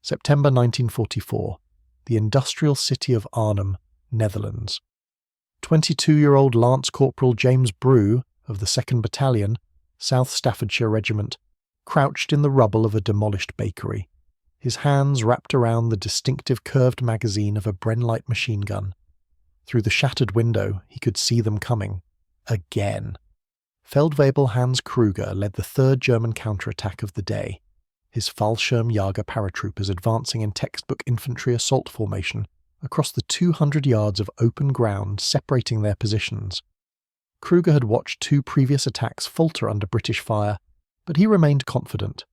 September 1944, the industrial city of Arnhem, Netherlands. 22-year-old Lance Corporal James Brew of the 2nd Battalion, South Staffordshire Regiment, crouched in the rubble of a demolished bakery, his hands wrapped around the distinctive curved magazine of a Bren light machine gun. Through the shattered window, he could see them coming. Again. Feldwebel Hans Kruger led the 3rd German counterattack of the day, his Fallschirmjäger paratroopers advancing in textbook infantry assault formation across the 200 yards of open ground separating their positions. Kruger had watched 2 previous attacks falter under British fire, but he remained confident.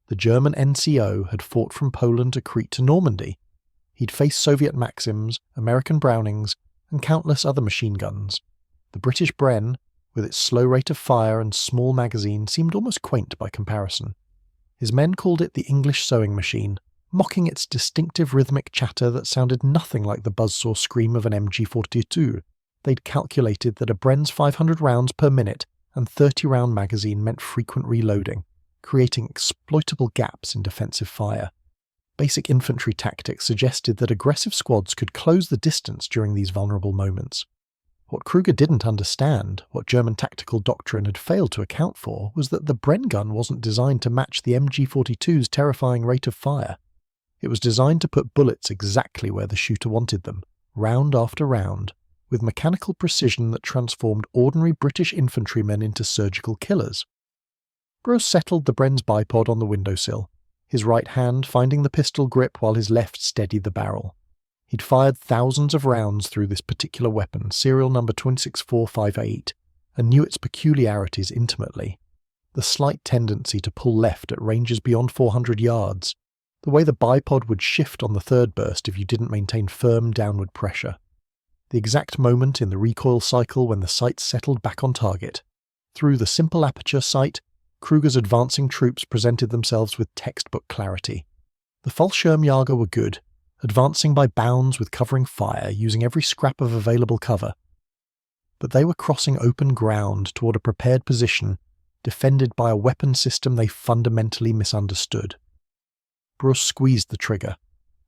The German NCO had fought from Poland to Crete to Normandy. He'd faced Soviet Maxims, American Brownings, and countless other machine guns. The British Bren, with its slow rate of fire and small magazine, seemed almost quaint by comparison. His men called it the English sewing machine, mocking its distinctive rhythmic chatter that sounded nothing like the buzzsaw scream of an MG-42. They'd calculated that a Bren's 500 rounds per minute and 30-round magazine meant frequent reloading, creating exploitable gaps in defensive fire. Basic infantry tactics suggested that aggressive squads could close the distance during these vulnerable moments. What Kruger didn't understand, what German tactical doctrine had failed to account for, was that the Bren gun wasn't designed to match the MG-42's terrifying rate of fire. It was designed to put bullets exactly where the shooter wanted them, round after round, with mechanical precision that transformed ordinary British infantrymen into surgical killers. Bruce settled the Bren's bipod on the windowsill, his right hand finding the pistol grip while his left steadied the barrel. He'd fired thousands of rounds through this particular weapon, serial number 26458, and knew its peculiarities intimately. The slight tendency to pull left at ranges beyond 400 yards, the way the bipod would shift on the 3rd burst if you didn't maintain firm downward pressure. The exact moment in the recoil cycle when the sights settled back on target. Through the simple aperture sight, Kruger's advancing troops presented themselves with textbook clarity. The Fallschirmjäger were good, advancing by bounds with covering fire, using every scrap of available cover. But they were crossing open ground toward a prepared position, defended by a weapon system they fundamentally misunderstood. Bruce squeezed the trigger.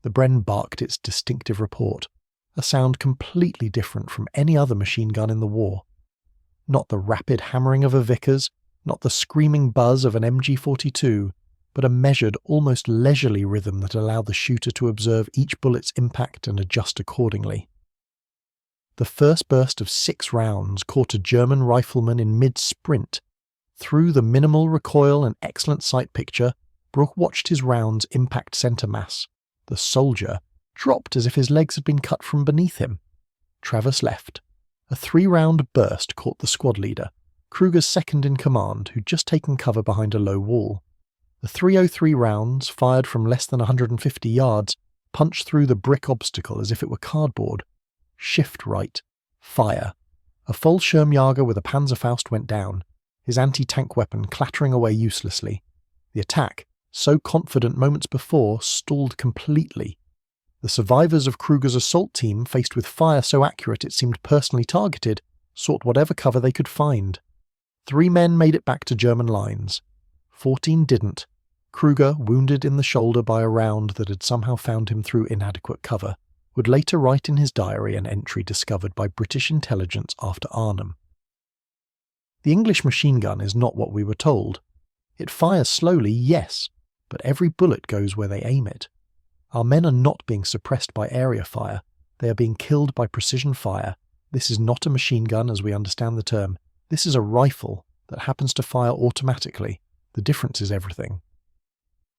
The Bren barked its distinctive report, a sound completely different from any other machine gun in the war. Not the rapid hammering of a Vickers, not the screaming buzz of an MG-42, but a measured, almost leisurely rhythm that allowed the shooter to observe each bullet's impact and adjust accordingly. The first burst of 6 rounds caught a German rifleman in mid-sprint. Through the minimal recoil and excellent sight picture, Brooke watched his rounds impact centre mass. The soldier dropped as if his legs had been cut from beneath him. Travers left. A 3-round burst caught the squad leader, Kruger's second in command, who'd just taken cover behind a low wall. The 303 rounds, fired from less than 150 yards, punched through the brick obstacle as if it were cardboard. Shift right. Fire. A Fallschirmjäger with a Panzerfaust went down, his anti-tank weapon clattering away uselessly. The attack, so confident moments before, stalled completely. The survivors of Kruger's assault team, faced with fire so accurate it seemed personally targeted, sought whatever cover they could find. 3 men made it back to German lines. 14 didn't. Kruger, wounded in the shoulder by a round that had somehow found him through inadequate cover, would later write in his diary an entry discovered by British intelligence after Arnhem. The English machine gun is not what we were told. It fires slowly, yes, but every bullet goes where they aim it. Our men are not being suppressed by area fire. They are being killed by precision fire. This is not a machine gun as we understand the term. This is a rifle that happens to fire automatically. The difference is everything.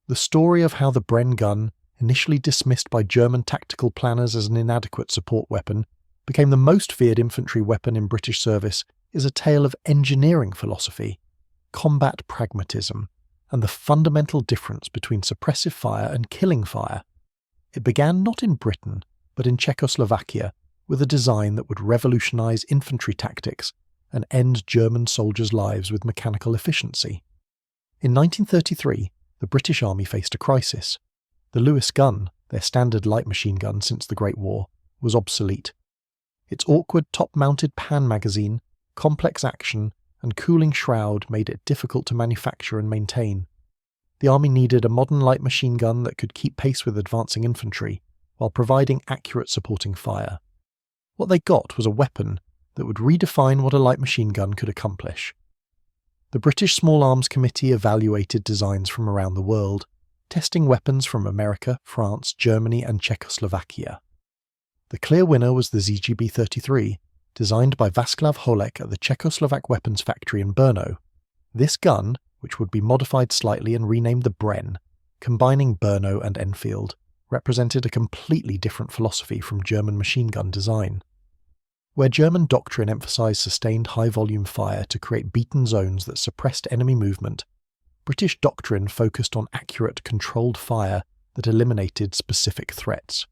The story of how the Bren gun, initially dismissed by German tactical planners as an inadequate support weapon, became the most feared infantry weapon in British service is a tale of engineering philosophy, combat pragmatism, and the fundamental difference between suppressive fire and killing fire. It began not in Britain, but in Czechoslovakia, with a design that would revolutionise infantry tactics and end German soldiers' lives with mechanical efficiency. In 1933, the British Army faced a crisis. The Lewis gun, their standard light machine gun since the Great War, was obsolete. Its awkward top-mounted pan magazine, complex action, and cooling shroud made it difficult to manufacture and maintain. The army needed a modern light machine gun that could keep pace with advancing infantry, while providing accurate supporting fire. What they got was a weapon that would redefine what a light machine gun could accomplish. The British Small Arms Committee evaluated designs from around the world, testing weapons from America, France, Germany and Czechoslovakia. The clear winner was the ZGB-33, designed by Václav Holek at the Czechoslovak weapons factory in Brno. This gun, which would be modified slightly and renamed the Bren, combining Brno and Enfield, represented a completely different philosophy from German machine gun design. Where German doctrine emphasised sustained high-volume fire to create beaten zones that suppressed enemy movement, British doctrine focused on accurate, controlled fire that eliminated specific threats.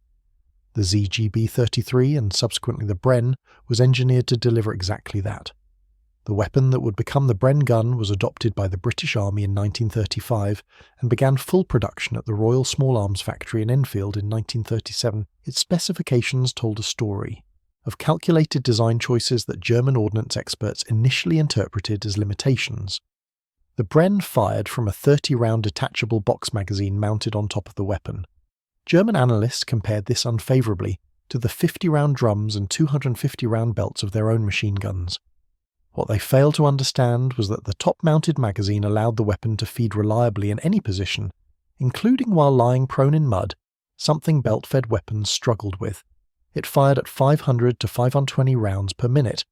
The ZGB-33 and subsequently the Bren was engineered to deliver exactly that. The weapon that would become the Bren gun was adopted by the British Army in 1935 and began full production at the Royal Small Arms Factory in Enfield in 1937. Its specifications told a story of calculated design choices that German ordnance experts initially interpreted as limitations. The Bren fired from a 30-round detachable box magazine mounted on top of the weapon. German analysts compared this unfavourably to the 50-round drums and 250-round belts of their own machine guns. What they failed to understand was that the top-mounted magazine allowed the weapon to feed reliably in any position, including while lying prone in mud, something belt-fed weapons struggled with. It fired at 500 to 520 rounds per minute,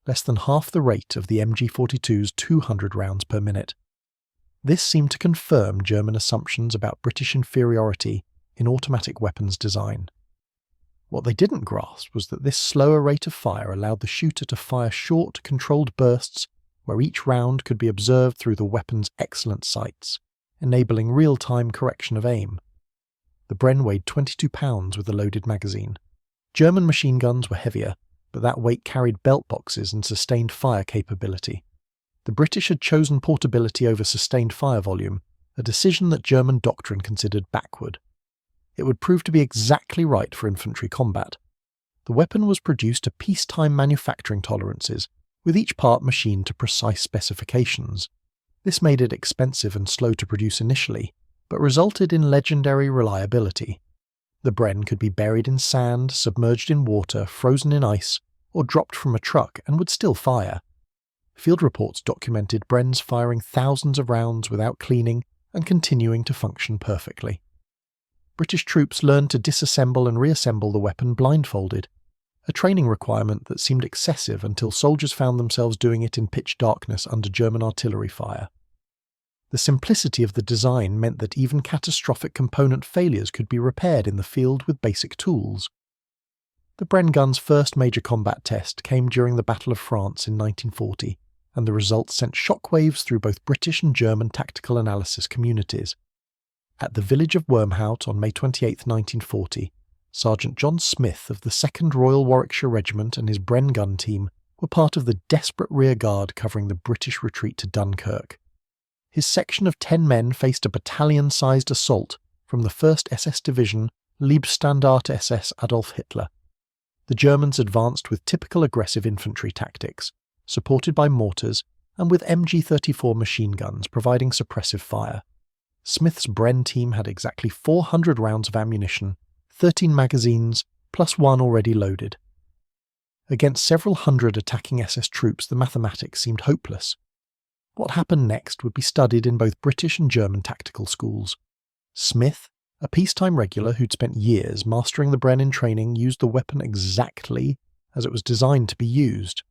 less than half the rate of the MG-42's 200 rounds per minute. This seemed to confirm German assumptions about British inferiority in automatic weapons design. What they didn't grasp was that this slower rate of fire allowed the shooter to fire short, controlled bursts where each round could be observed through the weapon's excellent sights, enabling real-time correction of aim. The Bren weighed 22 pounds with a loaded magazine. German machine guns were heavier, but that weight carried belt boxes and sustained fire capability. The British had chosen portability over sustained fire volume, a decision that German doctrine considered backward. It would prove to be exactly right for infantry combat. The weapon was produced to peacetime manufacturing tolerances, with each part machined to precise specifications. This made it expensive and slow to produce initially, but resulted in legendary reliability. The Bren could be buried in sand, submerged in water, frozen in ice, or dropped from a truck and would still fire. Field reports documented Brens firing thousands of rounds without cleaning and continuing to function perfectly. British troops learned to disassemble and reassemble the weapon blindfolded, a training requirement that seemed excessive until soldiers found themselves doing it in pitch darkness under German artillery fire. The simplicity of the design meant that even catastrophic component failures could be repaired in the field with basic tools. The Bren gun's first major combat test came during the Battle of France in 1940, and the results sent shockwaves through both British and German tactical analysis communities. At the village of Wormhout on May 28, 1940, Sergeant John Smith of the 2nd Royal Warwickshire Regiment and his Bren gun team were part of the desperate rear guard covering the British retreat to Dunkirk. His section of 10 men faced a battalion-sized assault from the 1st SS Division Leibstandarte SS Adolf Hitler. The Germans advanced with typical aggressive infantry tactics, supported by mortars and with MG-34 machine guns providing suppressive fire. Smith's Bren team had exactly 400 rounds of ammunition, 13 magazines, plus one already loaded. Against several hundred attacking SS troops, the mathematics seemed hopeless. What happened next would be studied in both British and German tactical schools. Smith, a peacetime regular who'd spent years mastering the Bren in training, used the weapon exactly as it was designed to be used.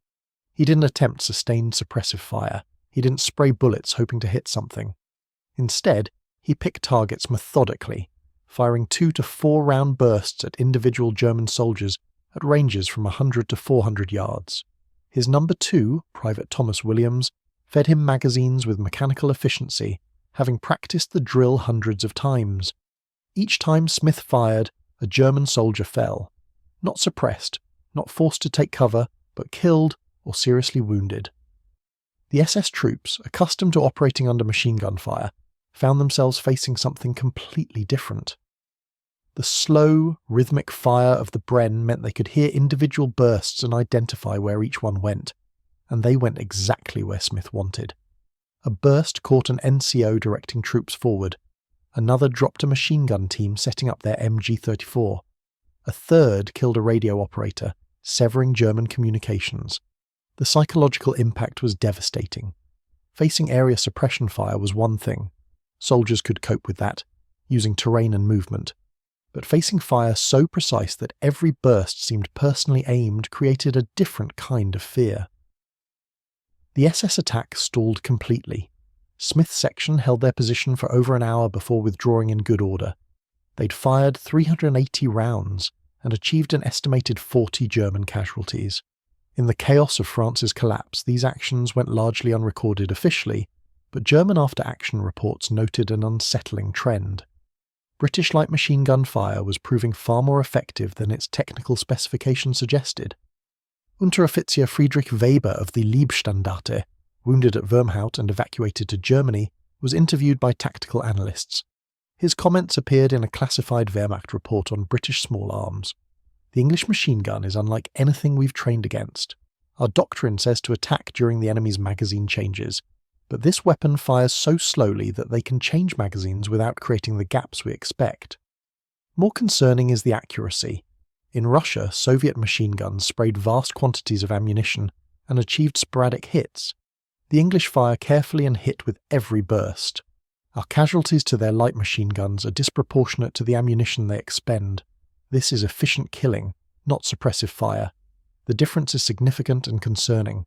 He didn't attempt sustained suppressive fire. He didn't spray bullets hoping to hit something. Instead, he picked targets methodically, firing 2 to 4 round bursts at individual German soldiers at ranges from 100 to 400 yards. His number 2, Private Thomas Williams, fed him magazines with mechanical efficiency, having practiced the drill hundreds of times. Each time Smith fired, a German soldier fell. Not suppressed, not forced to take cover, but killed or seriously wounded. The SS troops, accustomed to operating under machine gun fire, found themselves facing something completely different. The slow, rhythmic fire of the Bren meant they could hear individual bursts and identify where each one went, and they went exactly where Smith wanted. A burst caught an NCO directing troops forward. Another dropped a machine gun team setting up their MG-34. A third killed a radio operator, severing German communications. The psychological impact was devastating. Facing area suppression fire was one thing. Soldiers could cope with that, using terrain and movement. But facing fire so precise that every burst seemed personally aimed created a different kind of fear. The SS attack stalled completely. Smith's section held their position for over an hour before withdrawing in good order. They'd fired 380 rounds and achieved an estimated 40 German casualties. In the chaos of France's collapse, these actions went largely unrecorded officially, but German after-action reports noted an unsettling trend. British light machine gun fire was proving far more effective than its technical specifications suggested. Unteroffizier Friedrich Weber of the Leibstandarte, wounded at Wormhout and evacuated to Germany, was interviewed by tactical analysts. His comments appeared in a classified Wehrmacht report on British small arms. The English machine gun is unlike anything we've trained against. Our doctrine says to attack during the enemy's magazine changes, but this weapon fires so slowly that they can change magazines without creating the gaps we expect. More concerning is the accuracy. In Russia, Soviet machine guns sprayed vast quantities of ammunition and achieved sporadic hits. The English fire carefully and hit with every burst. Our casualties to their light machine guns are disproportionate to the ammunition they expend. This is efficient killing, not suppressive fire. The difference is significant and concerning.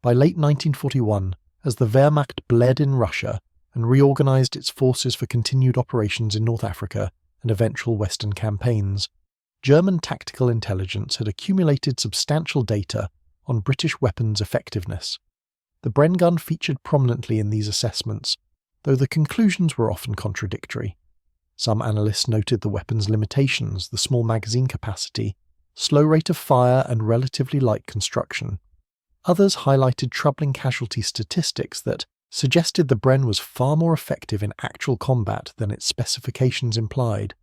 By late 1941, as the Wehrmacht bled in Russia and reorganized its forces for continued operations in North Africa and eventual Western campaigns, German tactical intelligence had accumulated substantial data on British weapons' effectiveness. The Bren gun featured prominently in these assessments, though the conclusions were often contradictory. Some analysts noted the weapon's limitations, the small magazine capacity, slow rate of fire, and relatively light construction. Others highlighted troubling casualty statistics that suggested the Bren was far more effective in actual combat than its specifications implied.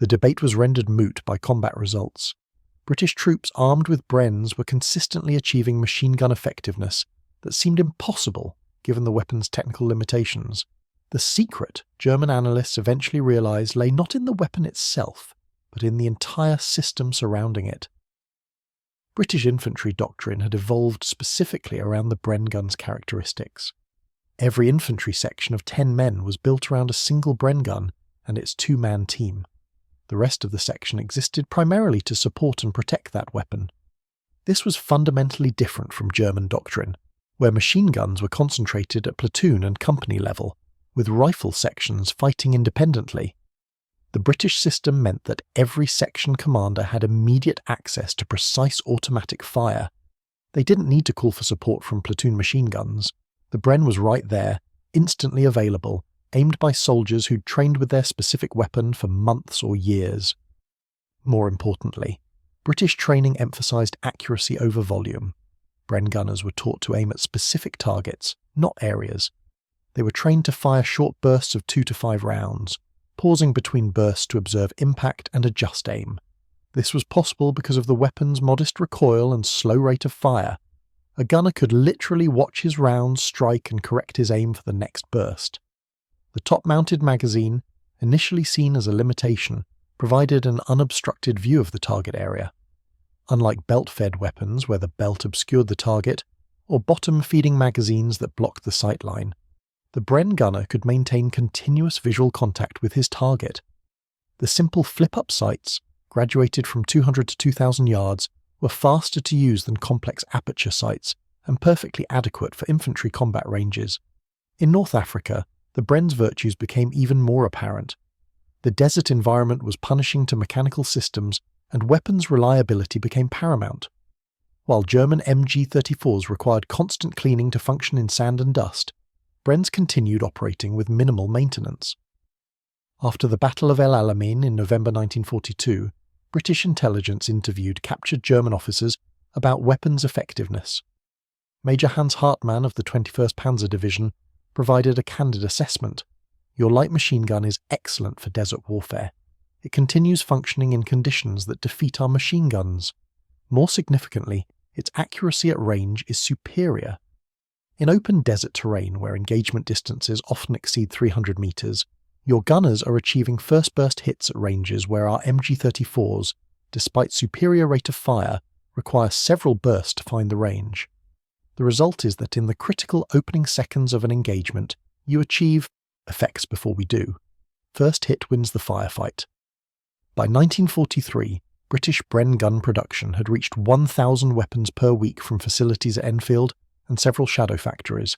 The debate was rendered moot by combat results. British troops armed with Brens were consistently achieving machine gun effectiveness that seemed impossible given the weapon's technical limitations. The secret, German analysts eventually realized, lay not in the weapon itself, but in the entire system surrounding it. British infantry doctrine had evolved specifically around the Bren gun's characteristics. Every infantry section of 10 men was built around a single Bren gun and its 2-man team. The rest of the section existed primarily to support and protect that weapon. This was fundamentally different from German doctrine, where machine guns were concentrated at platoon and company level, with rifle sections fighting independently. The British system meant that every section commander had immediate access to precise automatic fire. They didn't need to call for support from platoon machine guns. The Bren was right there, instantly available, aimed by soldiers who'd trained with their specific weapon for months or years. More importantly, British training emphasised accuracy over volume. Bren gunners were taught to aim at specific targets, not areas. They were trained to fire short bursts of 2 to 5 rounds, pausing between bursts to observe impact and adjust aim. This was possible because of the weapon's modest recoil and slow rate of fire. A gunner could literally watch his rounds strike and correct his aim for the next burst. The top-mounted magazine, initially seen as a limitation, provided an unobstructed view of the target area. Unlike belt-fed weapons where the belt obscured the target, or bottom-feeding magazines that blocked the sightline, the Bren gunner could maintain continuous visual contact with his target. The simple flip-up sights, graduated from 200 to 2,000 yards, were faster to use than complex aperture sights and perfectly adequate for infantry combat ranges. In North Africa, the Bren's virtues became even more apparent. The desert environment was punishing to mechanical systems, and weapons reliability became paramount. While German MG-34s required constant cleaning to function in sand and dust, Brens continued operating with minimal maintenance. After the Battle of El Alamein in November 1942, British intelligence interviewed captured German officers about weapons effectiveness. Major Hans Hartmann of the 21st Panzer Division provided a candid assessment. Your light machine gun is excellent for desert warfare. It continues functioning in conditions that defeat our machine guns. More significantly, its accuracy at range is superior. In open desert terrain where engagement distances often exceed 300 metres, your gunners are achieving first burst hits at ranges where our MG-34s, despite superior rate of fire, require several bursts to find the range. The result is that in the critical opening seconds of an engagement, you achieve effects before we do. First hit wins the firefight. By 1943, British Bren gun production had reached 1,000 weapons per week from facilities at Enfield and several shadow factories.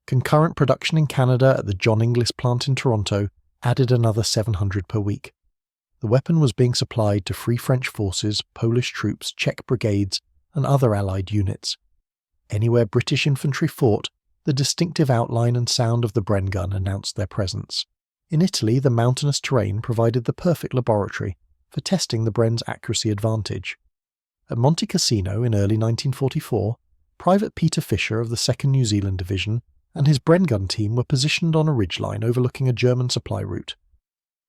Concurrent production in Canada at the John Inglis plant in Toronto added another 700 per week. The weapon was being supplied to Free French forces, Polish troops, Czech brigades, and other Allied units. Anywhere British infantry fought, the distinctive outline and sound of the Bren gun announced their presence. In Italy, the mountainous terrain provided the perfect laboratory for testing the Bren's accuracy advantage. At Monte Cassino in early 1944, Private Peter Fisher of the 2nd New Zealand Division and his Bren gun team were positioned on a ridgeline overlooking a German supply route.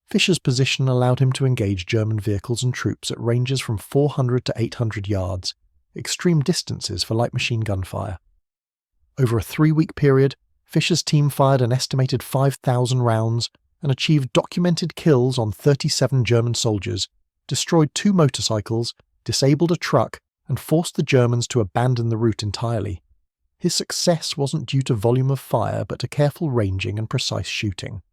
Fisher's position allowed him to engage German vehicles and troops at ranges from 400 to 800 yards, extreme distances for light machine gun fire. Over a 3-week period, Fisher's team fired an estimated 5,000 rounds and achieved documented kills on 37 German soldiers, destroyed 2 motorcycles, disabled a truck, and forced the Germans to abandon the route entirely. His success wasn't due to volume of fire but to careful ranging and precise shooting.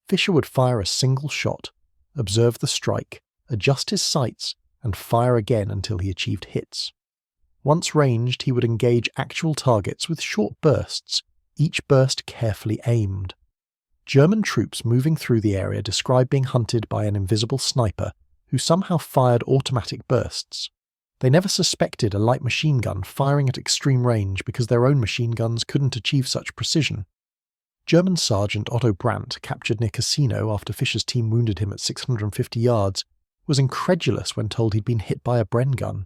Fisher would fire a single shot, observe the strike, adjust his sights, and fire again until he achieved hits. Once ranged, he would engage actual targets with short bursts, each burst carefully aimed. German troops moving through the area described being hunted by an invisible sniper who somehow fired automatic bursts. They never suspected a light machine gun firing at extreme range because their own machine guns couldn't achieve such precision. German Sergeant Otto Brandt, captured near Cassino after Fisher's team wounded him at 650 yards, was incredulous when told he'd been hit by a Bren gun.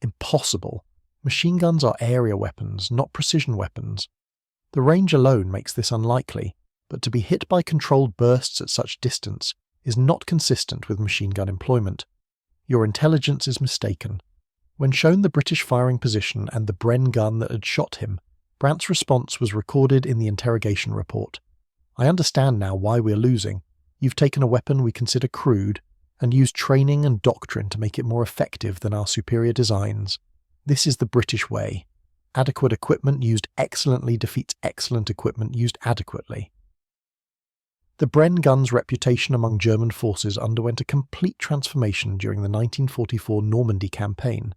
Impossible. Machine guns are area weapons, not precision weapons. The range alone makes this unlikely, but to be hit by controlled bursts at such distance is not consistent with machine gun employment. Your intelligence is mistaken. When shown the British firing position and the Bren gun that had shot him, Brandt's response was recorded in the interrogation report. "I understand now why we're losing. You've taken a weapon we consider crude and used training and doctrine to make it more effective than our superior designs. This is the British way. Adequate equipment used excellently defeats excellent equipment used adequately." The Bren gun's reputation among German forces underwent a complete transformation during the 1944 Normandy campaign.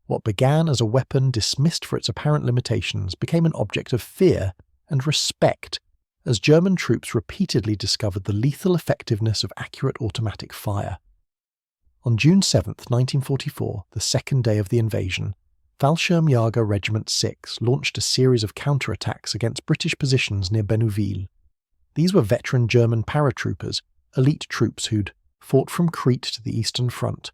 What began as a weapon dismissed for its apparent limitations became an object of fear and respect as German troops repeatedly discovered the lethal effectiveness of accurate automatic fire. On June 7, 1944, the second day of the invasion, Fallschirmjäger Regiment 6 launched a series of counterattacks against British positions near Bénouville. These were veteran German paratroopers, elite troops who'd fought from Crete to the Eastern Front.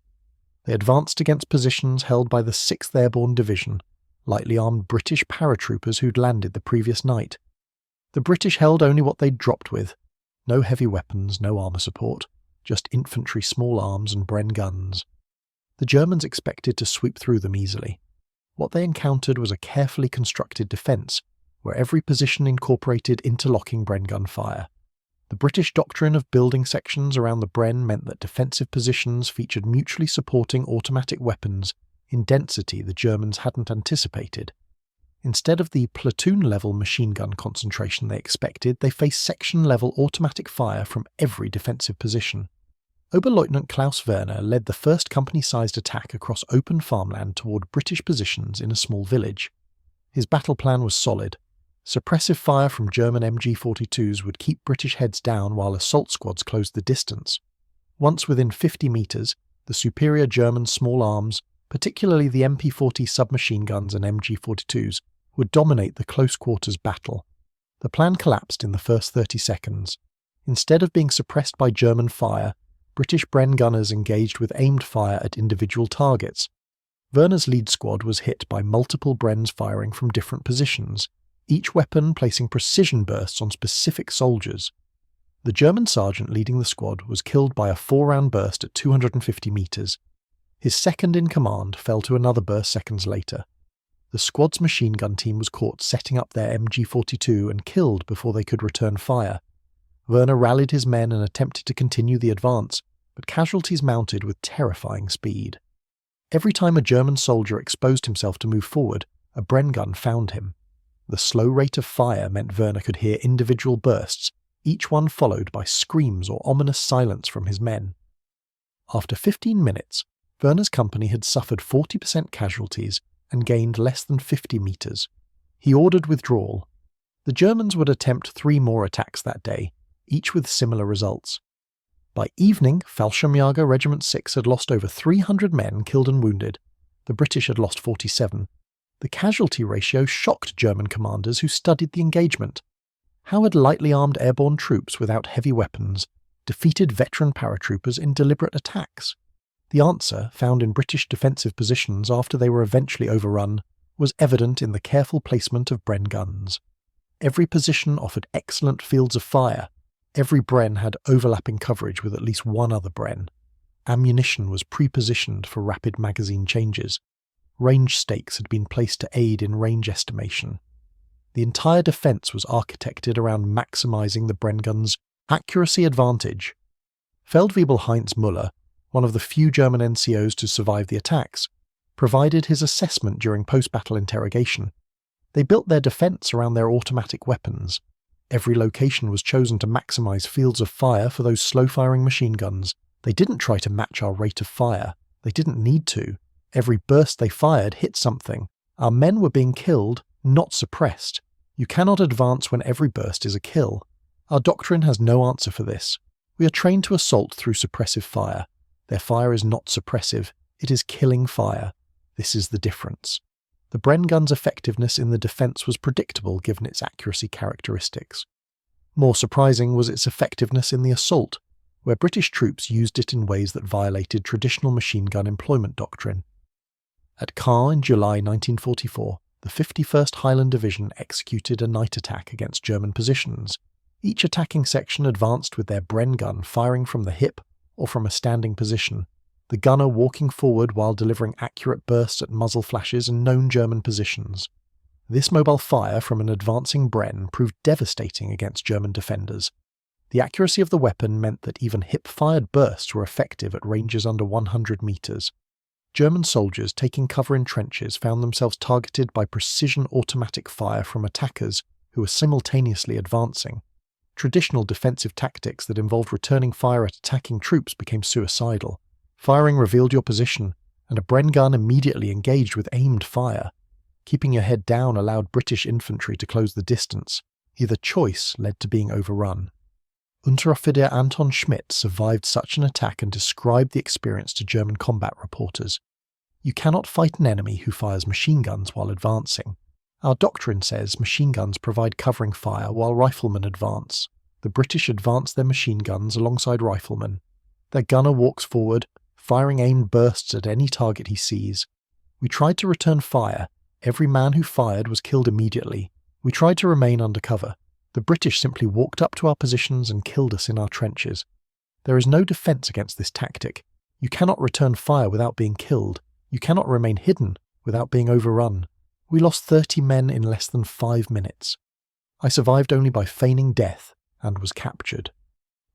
They advanced against positions held by the 6th Airborne Division, lightly armed British paratroopers who'd landed the previous night. The British held only what they'd dropped with. No heavy weapons, no armour support, just infantry small arms and Bren guns. The Germans expected to sweep through them easily. What they encountered was a carefully constructed defence, where every position incorporated interlocking Bren gun fire. The British doctrine of building sections around the Bren meant that defensive positions featured mutually supporting automatic weapons in density the Germans hadn't anticipated. Instead of the platoon-level machine gun concentration they expected, they faced section-level automatic fire from every defensive position. Oberleutnant Klaus Werner led the first company-sized attack across open farmland toward British positions in a small village. His battle plan was solid. Suppressive fire from German MG-42s would keep British heads down while assault squads closed the distance. Once within 50 metres, the superior German small arms, particularly the MP-40 submachine guns and MG-42s, would dominate the close-quarters battle. The plan collapsed in the first 30 seconds. Instead of being suppressed by German fire, British Bren gunners engaged with aimed fire at individual targets. Werner's lead squad was hit by multiple Brens firing from different positions, each weapon placing precision bursts on specific soldiers. The German sergeant leading the squad was killed by a 4-round burst at 250 metres. His second in command fell to another burst seconds later. the squad's machine gun team was caught setting up their MG-42 and killed before they could return fire. Werner rallied his men and attempted to continue the advance, but casualties mounted with terrifying speed. Every time a German soldier exposed himself to move forward, a Bren gun found him. The slow rate of fire meant Werner could hear individual bursts, each one followed by screams or ominous silence from his men. After 15 minutes, Werner's company had suffered 40% casualties and gained less than 50 metres. He ordered withdrawal. The Germans would attempt 3 more attacks that day, each with similar results. By evening, Fallschirmjäger Regiment 6 had lost over 300 men killed and wounded. The British had lost 47. The casualty ratio shocked German commanders who studied the engagement. How had lightly armed airborne troops without heavy weapons defeated veteran paratroopers in deliberate attacks? The answer, found in British defensive positions after they were eventually overrun, was evident in the careful placement of Bren guns. Every position offered excellent fields of fire. Every Bren had overlapping coverage with at least one other Bren. Ammunition was pre-positioned for rapid magazine changes. Range stakes had been placed to aid in range estimation. The entire defence was architected around maximising the Bren gun's accuracy advantage. Feldwebel Heinz Müller, one of the few German NCOs to survive the attacks, provided his assessment during post-battle interrogation. They built their defence around their automatic weapons. Every location was chosen to maximise fields of fire for those slow-firing machine guns. They didn't try to match our rate of fire. They didn't need to. Every burst they fired hit something. Our men were being killed, not suppressed. You cannot advance when every burst is a kill. Our doctrine has no answer for this. We are trained to assault through suppressive fire. Their fire is not suppressive. It is killing fire. This is the difference. The Bren gun's effectiveness in the defence was predictable given its accuracy characteristics. More surprising was its effectiveness in the assault, where British troops used it in ways that violated traditional machine gun employment doctrine. At Caen in July 1944, the 51st Highland Division executed a night attack against German positions. Each attacking section advanced with their Bren gun firing from the hip or from a standing position, the gunner walking forward while delivering accurate bursts at muzzle flashes and known German positions. This mobile fire from an advancing Bren proved devastating against German defenders. The accuracy of the weapon meant that even hip-fired bursts were effective at ranges under 100 metres. German soldiers taking cover in trenches found themselves targeted by precision automatic fire from attackers who were simultaneously advancing. Traditional defensive tactics that involved returning fire at attacking troops became suicidal. Firing revealed your position, and a Bren gun immediately engaged with aimed fire. Keeping your head down allowed British infantry to close the distance. Either choice led to being overrun. Unteroffizier Anton Schmidt survived such an attack and described the experience to German combat reporters. You cannot fight an enemy who fires machine guns while advancing. Our doctrine says machine guns provide covering fire while riflemen advance. The British advance their machine guns alongside riflemen. Their gunner walks forward, firing aimed bursts at any target he sees. We tried to return fire. Every man who fired was killed immediately. We tried to remain under cover. The British simply walked up to our positions and killed us in our trenches. There is no defence against this tactic. You cannot return fire without being killed. You cannot remain hidden without being overrun. We lost 30 men in less than 5 minutes. I survived only by feigning death and was captured.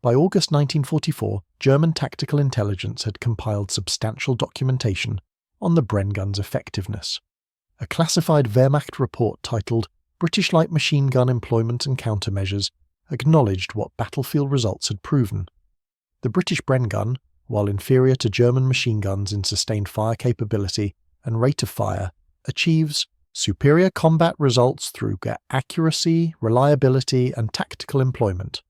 By August 1944, German tactical intelligence had compiled substantial documentation on the Bren gun's effectiveness. A classified Wehrmacht report titled British Light Machine Gun Employment and Countermeasures acknowledged what battlefield results had proven. The British Bren gun, while inferior to German machine guns in sustained fire capability and rate of fire, achieves superior combat results through accuracy, reliability, and tactical employment.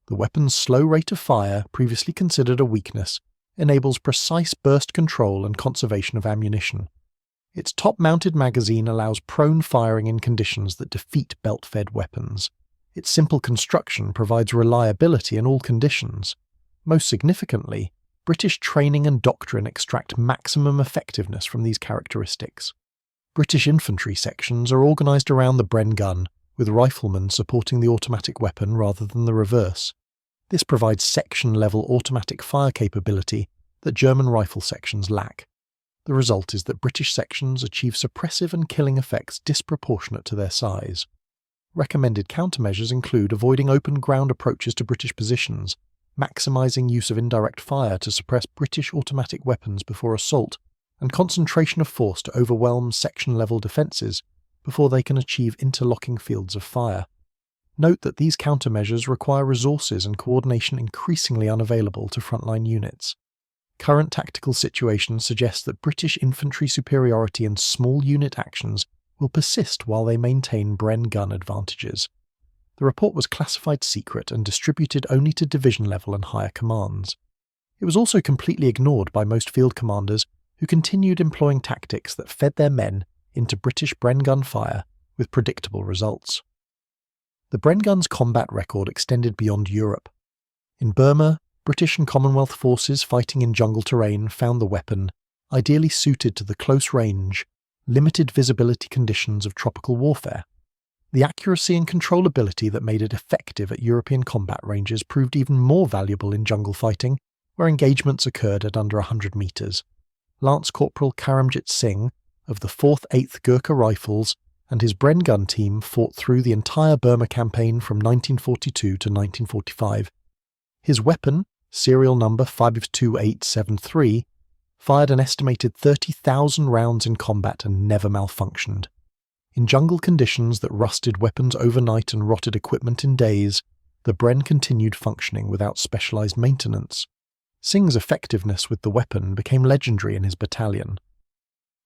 The weapon's slow rate of fire, previously considered a weakness, enables precise burst control and conservation of ammunition. Its top-mounted magazine allows prone firing in conditions that defeat belt-fed weapons. Its simple construction provides reliability in all conditions. Most significantly, British training and doctrine extract maximum effectiveness from these characteristics. British infantry sections are organised around the Bren gun, with riflemen supporting the automatic weapon rather than the reverse. This provides section-level automatic fire capability that German rifle sections lack. The result is that British sections achieve suppressive and killing effects disproportionate to their size. Recommended countermeasures include avoiding open ground approaches to British positions, maximising use of indirect fire to suppress British automatic weapons before assault, and concentration of force to overwhelm section-level defences before they can achieve interlocking fields of fire. Note that these countermeasures require resources and coordination increasingly unavailable to frontline units. Current tactical situations suggest that British infantry superiority in small unit actions will persist while they maintain Bren gun advantages. The report was classified secret and distributed only to division level and higher commands. It was also completely ignored by most field commanders, who continued employing tactics that fed their men into British Bren gun fire with predictable results. The Bren gun's combat record extended beyond Europe. In Burma, British and Commonwealth forces fighting in jungle terrain found the weapon ideally suited to the close-range, limited visibility conditions of tropical warfare. The accuracy and controllability that made it effective at European combat ranges proved even more valuable in jungle fighting, where engagements occurred at under 100 metres. Lance Corporal Karamjit Singh of the 4th 8th Gurkha Rifles and his Bren gun team fought through the entire Burma campaign from 1942 to 1945. His weapon, serial number 52873, fired an estimated 30,000 rounds in combat and never malfunctioned. In jungle conditions that rusted weapons overnight and rotted equipment in days, the Bren continued functioning without specialised maintenance. Singh's effectiveness with the weapon became legendary in his battalion.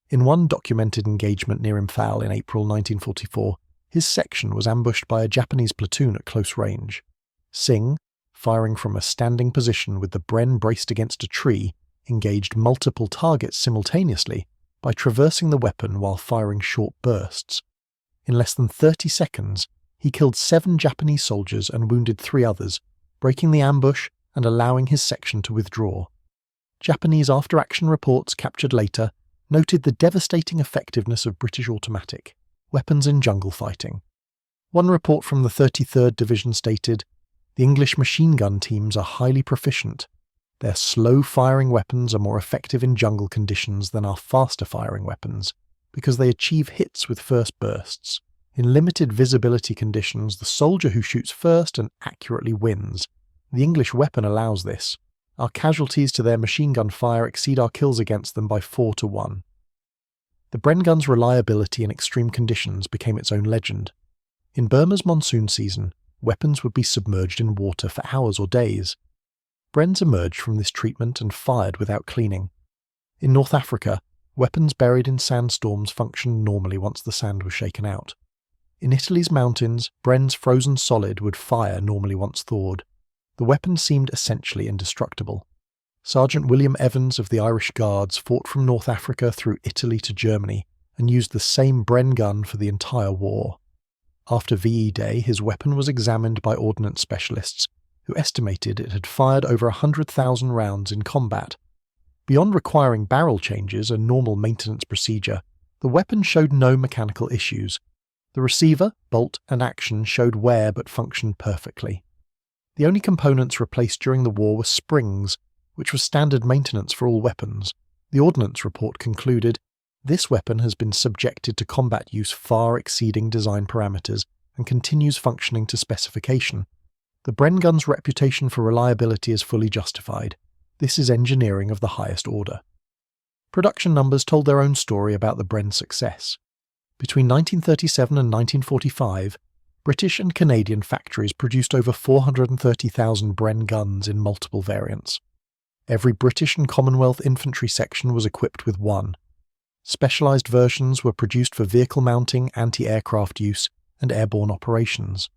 In one documented engagement near Imphal in April 1944, his section was ambushed by a Japanese platoon at close range. Singh, firing from a standing position with the Bren braced against a tree, engaged multiple targets simultaneously by traversing the weapon while firing short bursts. In less than 30 seconds, he killed 7 Japanese soldiers and wounded 3 others, breaking the ambush and allowing his section to withdraw. Japanese after-action reports captured later noted the devastating effectiveness of British automatic weapons in jungle fighting. One report from the 33rd Division stated, "The English machine gun teams are highly proficient. Their slow-firing weapons are more effective in jungle conditions than our faster-firing weapons, because they achieve hits with first bursts. In limited visibility conditions, the soldier who shoots first and accurately wins. The English weapon allows this. Our casualties to their machine gun fire exceed our kills against them by 4 to 1. The Bren gun's reliability in extreme conditions became its own legend. In Burma's monsoon season, weapons would be submerged in water for hours or days. Brens emerged from this treatment and fired without cleaning. In North Africa, weapons buried in sandstorms functioned normally once the sand was shaken out. In Italy's mountains, Bren's frozen solid would fire normally once thawed. The weapon seemed essentially indestructible. Sergeant William Evans of the Irish Guards fought from North Africa through Italy to Germany and used the same Bren gun for the entire war. After VE Day, his weapon was examined by ordnance specialists, who estimated it had fired over 100,000 rounds in combat. Beyond requiring barrel changes, a normal maintenance procedure, the weapon showed no mechanical issues. The receiver, bolt, and action showed wear but functioned perfectly. The only components replaced during the war were springs, which was standard maintenance for all weapons. The Ordnance Report concluded, "This weapon has been subjected to combat use far exceeding design parameters and continues functioning to specification. The Bren gun's reputation for reliability is fully justified. This is engineering of the highest order." Production numbers told their own story about the Bren's success. Between 1937 and 1945, British and Canadian factories produced over 430,000 Bren guns in multiple variants. Every British and Commonwealth infantry section was equipped with one. Specialised versions were produced for vehicle mounting, anti-aircraft use, and airborne operations.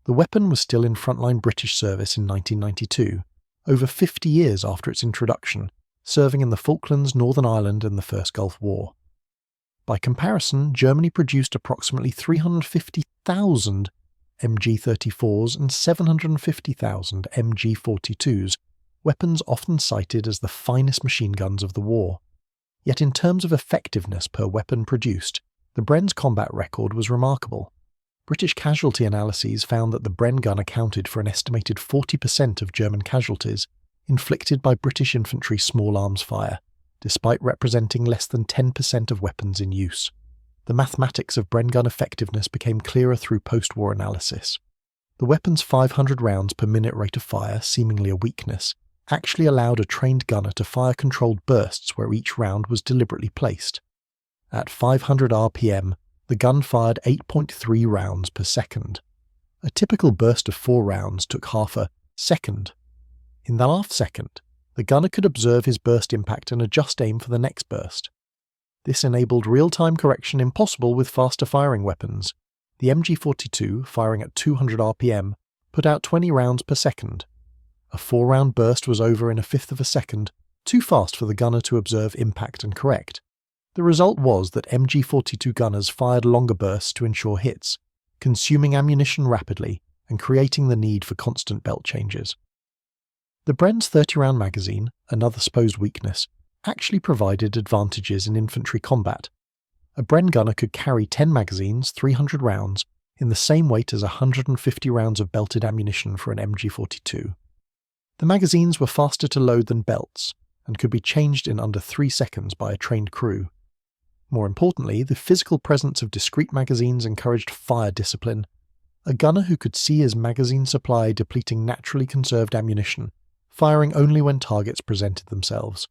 The weapon was still in frontline British service in 1992, over 50 years after its introduction, serving in the Falklands, Northern Ireland, and the First Gulf War. By comparison, Germany produced approximately 350,000 MG-34s and 750,000 MG-42s, weapons often cited as the finest machine guns of the war. Yet in terms of effectiveness per weapon produced, the Bren's combat record was remarkable. British casualty analyses found that the Bren gun accounted for an estimated 40% of German casualties inflicted by British infantry small arms fire, despite representing less than 10% of weapons in use. The mathematics of Bren gun effectiveness became clearer through post-war analysis. The weapon's 500 rounds per minute rate of fire, seemingly a weakness, actually allowed a trained gunner to fire controlled bursts where each round was deliberately placed. At 500 RPM, the gun fired 8.3 rounds per second. A typical burst of 4 rounds took half a second. In that half second, the gunner could observe his burst impact and adjust aim for the next burst. This enabled real-time correction impossible with faster-firing weapons. The MG-42, firing at 200 RPM, put out 20 rounds per second. A 4-round burst was over in a fifth of a second, too fast for the gunner to observe impact and correct. The result was that MG-42 gunners fired longer bursts to ensure hits, consuming ammunition rapidly and creating the need for constant belt changes. The Bren's 30-round magazine, another supposed weakness, actually provided advantages in infantry combat. A Bren gunner could carry 10 magazines, 300 rounds, in the same weight as 150 rounds of belted ammunition for an MG-42. The magazines were faster to load than belts, and could be changed in under 3 seconds by a trained crew. More importantly, the physical presence of discrete magazines encouraged fire discipline. A gunner who could see his magazine supply depleting naturally conserved ammunition, firing only when targets presented themselves.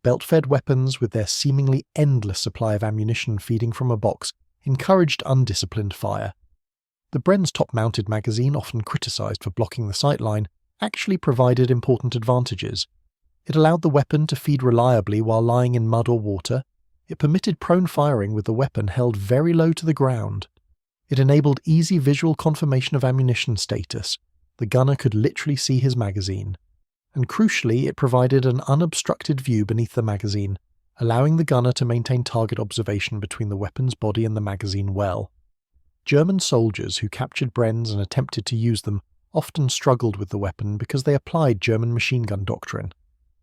Belt-fed weapons, with their seemingly endless supply of ammunition feeding from a box, encouraged undisciplined fire. The Bren's top-mounted magazine, often criticised for blocking the sightline, actually provided important advantages. It allowed the weapon to feed reliably while lying in mud or water. It permitted prone firing with the weapon held very low to the ground. It enabled easy visual confirmation of ammunition status. The gunner could literally see his magazine. And crucially, it provided an unobstructed view beneath the magazine, allowing the gunner to maintain target observation between the weapon's body and the magazine well. German soldiers who captured Brens and attempted to use them often struggled with the weapon because they applied German machine gun doctrine.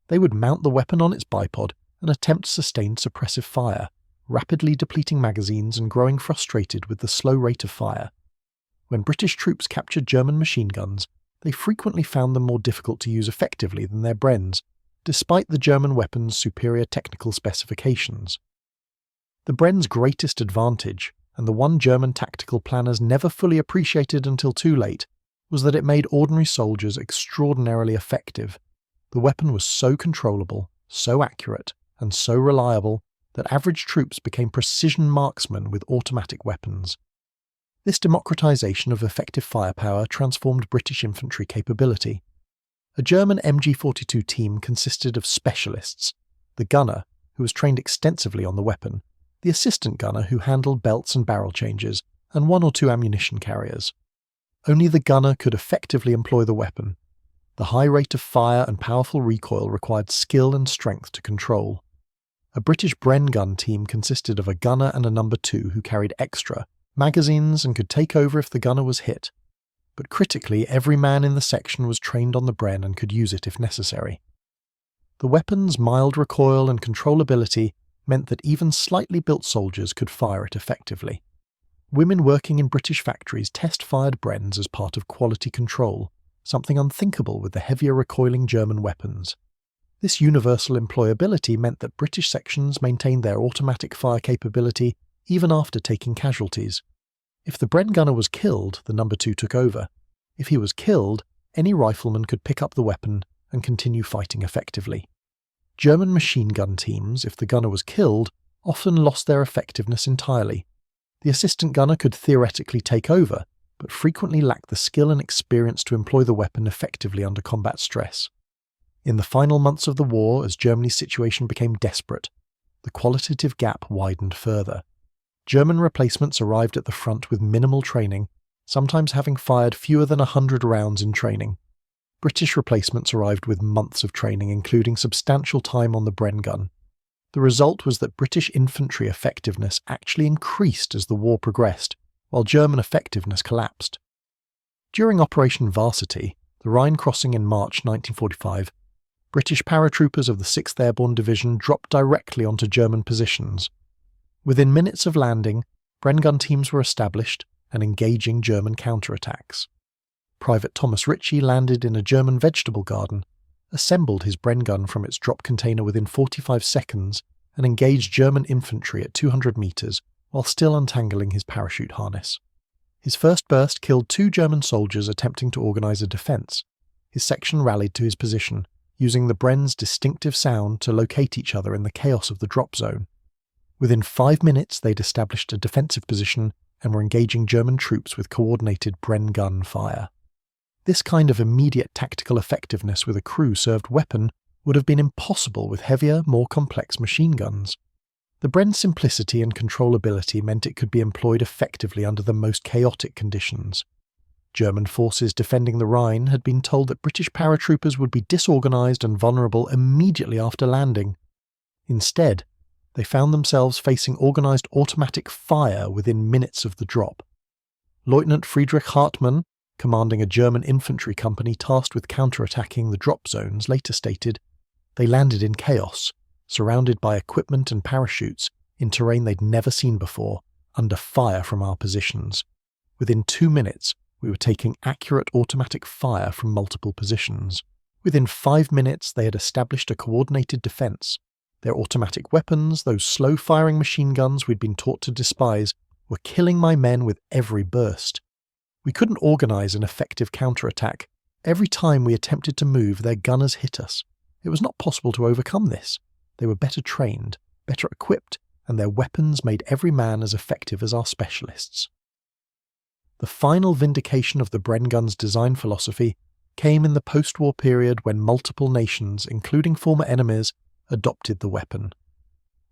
They would mount the weapon on its bipod and attempt sustained suppressive fire, rapidly depleting magazines and growing frustrated with the slow rate of fire. When British troops captured German machine guns, they frequently found them more difficult to use effectively than their Brens, despite the German weapon's superior technical specifications. The Bren's greatest advantage, and the one German tactical planners never fully appreciated until too late, was that it made ordinary soldiers extraordinarily effective. The weapon was so controllable, so accurate, and so reliable that average troops became precision marksmen with automatic weapons. This democratization of effective firepower transformed British infantry capability. A German MG-42 team consisted of specialists: the gunner, who was trained extensively on the weapon, the assistant gunner who handled belts and barrel changes, and 1 or 2 ammunition carriers. Only the gunner could effectively employ the weapon. The high rate of fire and powerful recoil required skill and strength to control. A British Bren gun team consisted of a gunner and a number 2 who carried extra magazines and could take over if the gunner was hit. But critically, every man in the section was trained on the Bren and could use it if necessary. The weapon's mild recoil and controllability meant that even slightly built soldiers could fire it effectively. Women working in British factories test-fired Brens as part of quality control, something unthinkable with the heavier recoiling German weapons. This universal employability meant that British sections maintained their automatic fire capability even after taking casualties. If the Bren gunner was killed, the number 2 took over. If he was killed, any rifleman could pick up the weapon and continue fighting effectively. German machine gun teams, if the gunner was killed, often lost their effectiveness entirely. The assistant gunner could theoretically take over, but frequently lacked the skill and experience to employ the weapon effectively under combat stress. In the final months of the war, as Germany's situation became desperate, the qualitative gap widened further. German replacements arrived at the front with minimal training, sometimes having fired fewer than 100 rounds in training. British replacements arrived with months of training, including substantial time on the Bren gun. The result was that British infantry effectiveness actually increased as the war progressed, while German effectiveness collapsed. During Operation Varsity, the Rhine crossing in March 1945, British paratroopers of the 6th Airborne Division dropped directly onto German positions. Within minutes of landing, Bren gun teams were established and engaging German counterattacks. Private Thomas Ritchie landed in a German vegetable garden, assembled his Bren gun from its drop container within 45 seconds and engaged German infantry at 200 meters while still untangling his parachute harness. His first burst killed 2 German soldiers attempting to organize a defense. His section rallied to his position, using the Bren's distinctive sound to locate each other in the chaos of the drop zone. Within 5 minutes, they'd established a defensive position and were engaging German troops with coordinated Bren gun fire. This kind of immediate tactical effectiveness with a crew-served weapon would have been impossible with heavier, more complex machine guns. The Bren's simplicity and controllability meant it could be employed effectively under the most chaotic conditions. German forces defending the Rhine had been told that British paratroopers would be disorganized and vulnerable immediately after landing. Instead, they found themselves facing organized automatic fire within minutes of the drop. Lieutenant Friedrich Hartmann, commanding a German infantry company tasked with counterattacking the drop zones, later stated, "They landed in chaos, surrounded by equipment and parachutes, in terrain they'd never seen before, under fire from our positions. Within 2 minutes, we were taking accurate automatic fire from multiple positions. Within 5 minutes, they had established a coordinated defense. Their automatic weapons, those slow-firing machine guns we'd been taught to despise, were killing my men with every burst. We couldn't organize an effective counterattack. Every time we attempted to move, their gunners hit us. It was not possible to overcome this. They were better trained, better equipped, and their weapons made every man as effective as our specialists." The final vindication of the Bren gun's design philosophy came in the post-war period when multiple nations, including former enemies, adopted the weapon.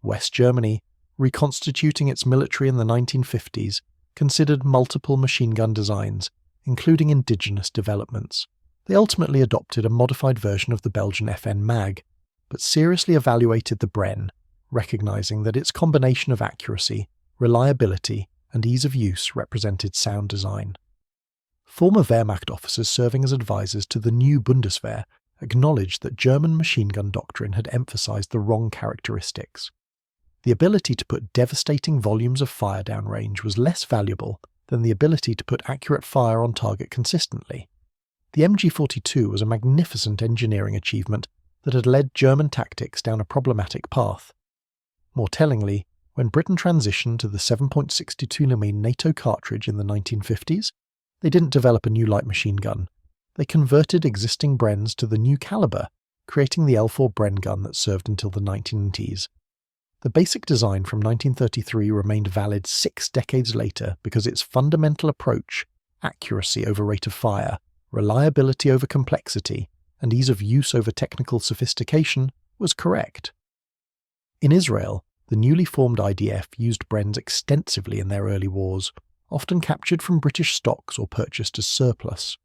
West Germany, reconstituting its military in the 1950s, considered multiple machine gun designs, including indigenous developments. They ultimately adopted a modified version of the Belgian FN Mag, but seriously evaluated the Bren, recognizing that its combination of accuracy, reliability, and ease of use represented sound design. Former Wehrmacht officers serving as advisors to the new Bundeswehr acknowledged that German machine gun doctrine had emphasized the wrong characteristics. The ability to put devastating volumes of fire downrange was less valuable than the ability to put accurate fire on target consistently. The MG-42 was a magnificent engineering achievement that had led German tactics down a problematic path. More tellingly, when Britain transitioned to the 7.62 Alamein NATO cartridge in the 1950s, they didn't develop a new light machine gun. They converted existing Brens to the new caliber, creating the L4 Bren gun that served until the 1990s. The basic design from 1933 remained valid 6 decades later because its fundamental approach, accuracy over rate of fire, reliability over complexity, and ease of use over technical sophistication, was correct. In Israel, the newly formed IDF used Brens extensively in their early wars, often captured from British stocks or purchased as surplus.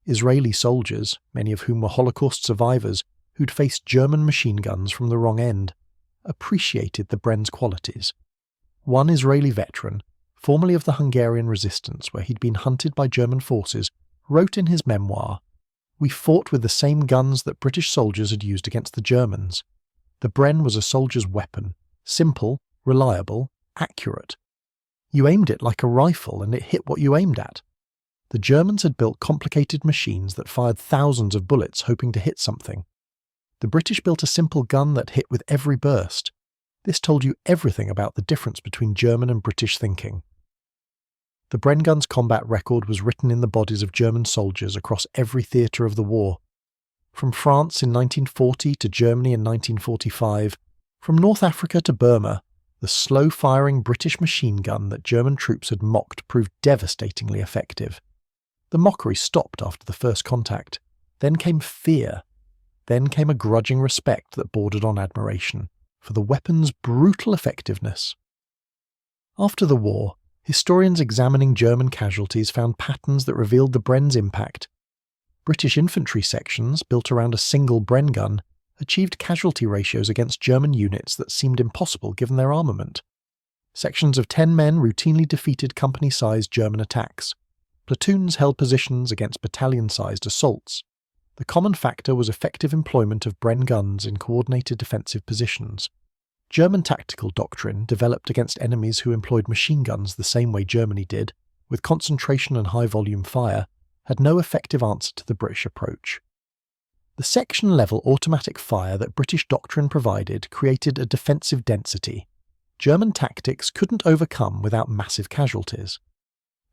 Israeli soldiers, many of whom were Holocaust survivors who'd faced German machine guns from the wrong end, appreciated the Bren's qualities. One Israeli veteran, formerly of the Hungarian resistance where he'd been hunted by German forces, wrote in his memoir, "We fought with the same guns that British soldiers had used against the Germans. The Bren was a soldier's weapon, simple, reliable, accurate. You aimed it like a rifle and it hit what you aimed at. The Germans had built complicated machines that fired thousands of bullets hoping to hit something. The British built a simple gun that hit with every burst. This told you everything about the difference between German and British thinking." The Bren gun's combat record was written in the bodies of German soldiers across every theatre of the war. From France in 1940 to Germany in 1945, from North Africa to Burma, the slow-firing British machine gun that German troops had mocked proved devastatingly effective. The mockery stopped after the first contact. Then came fear. Then came a grudging respect that bordered on admiration for the weapon's brutal effectiveness. After the war, historians examining German casualties found patterns that revealed the Bren's impact. British infantry sections, built around a single Bren gun, achieved casualty ratios against German units that seemed impossible given their armament. Sections of 10 men routinely defeated company-sized German attacks. Platoons held positions against battalion-sized assaults. The common factor was effective employment of Bren guns in coordinated defensive positions. German tactical doctrine, developed against enemies who employed machine guns the same way Germany did, with concentration and high-volume fire, had no effective answer to the British approach. The section-level automatic fire that British doctrine provided created a defensive density German tactics couldn't overcome without massive casualties.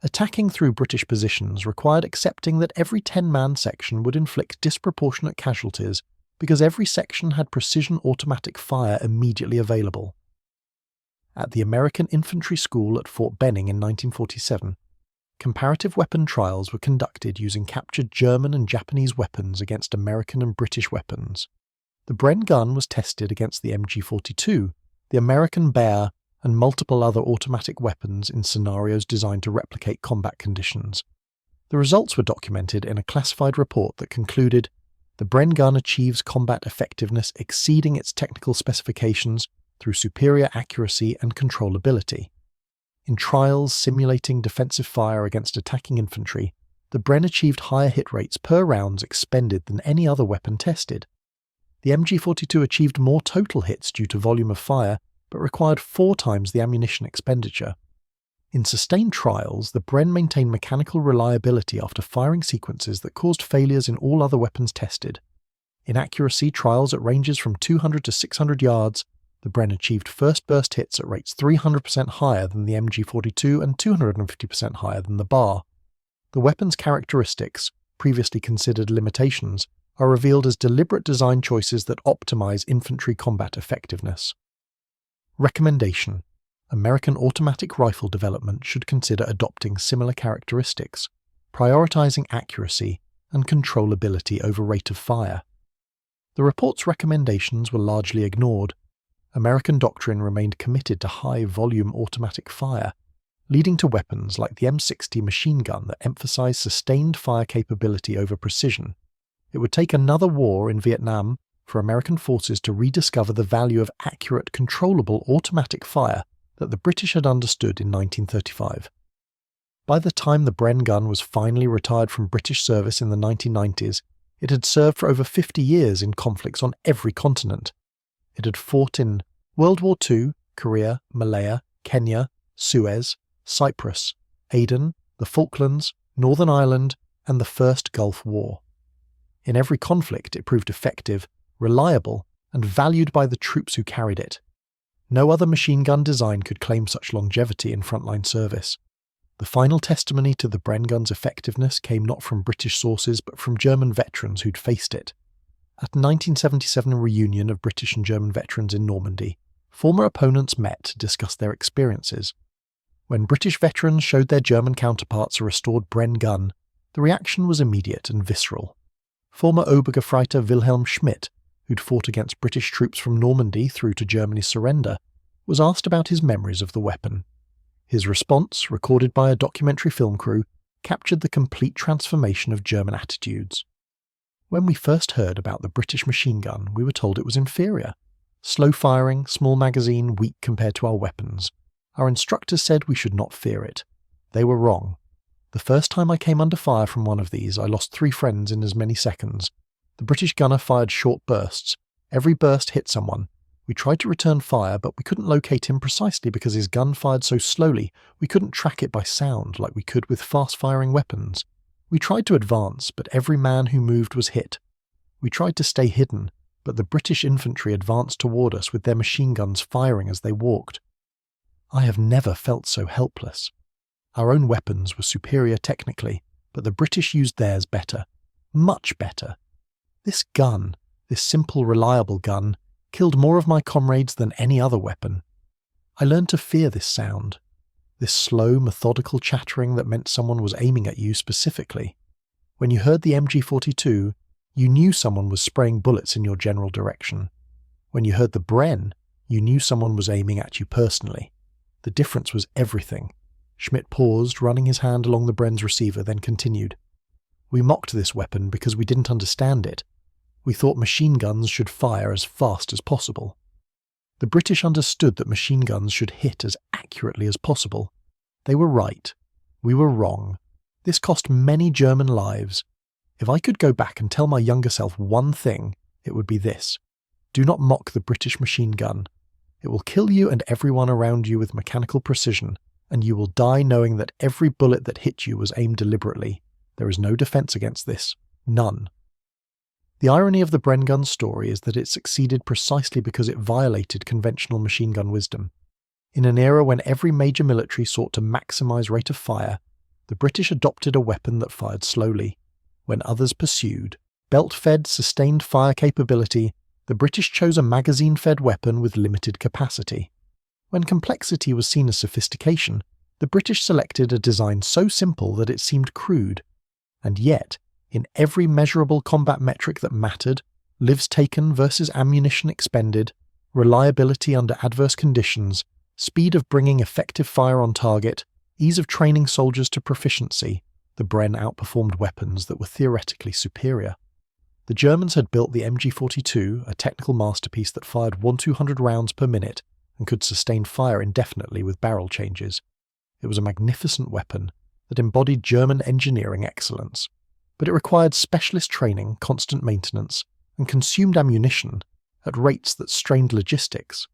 Attacking through British positions required accepting that every 10-man section would inflict disproportionate casualties because every section had precision automatic fire immediately available. At the American Infantry School at Fort Benning in 1947, comparative weapon trials were conducted using captured German and Japanese weapons against American and British weapons. The Bren gun was tested against the MG-42, the American Bear, and multiple other automatic weapons in scenarios designed to replicate combat conditions. The results were documented in a classified report that concluded, the Bren gun achieves combat effectiveness exceeding its technical specifications through superior accuracy and controllability. In trials simulating defensive fire against attacking infantry, the Bren achieved higher hit rates per rounds expended than any other weapon tested. The MG-42 achieved more total hits due to volume of fire, but required 4 times the ammunition expenditure. In sustained trials, the Bren maintained mechanical reliability after firing sequences that caused failures in all other weapons tested. In accuracy trials at ranges from 200 to 600 yards, the Bren achieved first burst hits at rates 300% higher than the MG-42 and 250% higher than the Bar. The weapon's characteristics, previously considered limitations, are revealed as deliberate design choices that optimize infantry combat effectiveness. Recommendation: American automatic rifle development should consider adopting similar characteristics, prioritizing accuracy and controllability over rate of fire. The report's recommendations were largely ignored. American doctrine remained committed to high-volume automatic fire, leading to weapons like the M60 machine gun that emphasized sustained fire capability over precision. It would take another war in Vietnam for American forces to rediscover the value of accurate, controllable automatic fire that the British had understood in 1935. By the time the Bren gun was finally retired from British service in the 1990s, it had served for over 50 years in conflicts on every continent. It had fought in World War II, Korea, Malaya, Kenya, Suez, Cyprus, Aden, the Falklands, Northern Ireland, and the First Gulf War. In every conflict, it proved effective, reliable, and valued by the troops who carried it. No other machine gun design could claim such longevity in frontline service. The final testimony to the Bren gun's effectiveness came not from British sources but from German veterans who'd faced it. At a 1977 reunion of British and German veterans in Normandy, former opponents met to discuss their experiences. When British veterans showed their German counterparts a restored Bren gun, the reaction was immediate and visceral. Former Obergefreiter Wilhelm Schmidt, who'd fought against British troops from Normandy through to Germany's surrender, was asked about his memories of the weapon. His response, recorded by a documentary film crew, captured the complete transformation of German attitudes. When we first heard about the British machine gun, we were told it was inferior. Slow firing, small magazine, weak compared to our weapons. Our instructors said we should not fear it. They were wrong. The first time I came under fire from one of these, I lost 3 friends in as many seconds. The British gunner fired short bursts. Every burst hit someone. We tried to return fire, but we couldn't locate him precisely because his gun fired so slowly we couldn't track it by sound like we could with fast-firing weapons. We tried to advance, but every man who moved was hit. We tried to stay hidden, but the British infantry advanced toward us with their machine guns firing as they walked. I have never felt so helpless. Our own weapons were superior technically, but the British used theirs better. Much better. This gun, this simple, reliable gun, killed more of my comrades than any other weapon. I learned to fear this sound. This slow, methodical chattering that meant someone was aiming at you specifically. When you heard the MG-42, you knew someone was spraying bullets in your general direction. When you heard the Bren, you knew someone was aiming at you personally. The difference was everything. Schmidt paused, running his hand along the Bren's receiver, then continued. We mocked this weapon because we didn't understand it. We thought machine guns should fire as fast as possible. The British understood that machine guns should hit as accurately as possible. They were right. We were wrong. This cost many German lives. If I could go back and tell my younger self one thing, it would be this. Do not mock the British machine gun. It will kill you and everyone around you with mechanical precision, and you will die knowing that every bullet that hit you was aimed deliberately. There is no defense against this. None. The irony of the Bren gun's story is that it succeeded precisely because it violated conventional machine gun wisdom. In an era when every major military sought to maximize rate of fire, the British adopted a weapon that fired slowly. When others pursued belt-fed, sustained fire capability, the British chose a magazine-fed weapon with limited capacity. When complexity was seen as sophistication, the British selected a design so simple that it seemed crude. And yet, in every measurable combat metric that mattered, lives taken versus ammunition expended, reliability under adverse conditions, speed of bringing effective fire on target, ease of training soldiers to proficiency, the Bren outperformed weapons that were theoretically superior. The Germans had built the MG-42, a technical masterpiece that fired 1,200 rounds per minute and could sustain fire indefinitely with barrel changes. It was a magnificent weapon that embodied German engineering excellence, but it required specialist training, constant maintenance, and consumed ammunition at rates that strained logistics.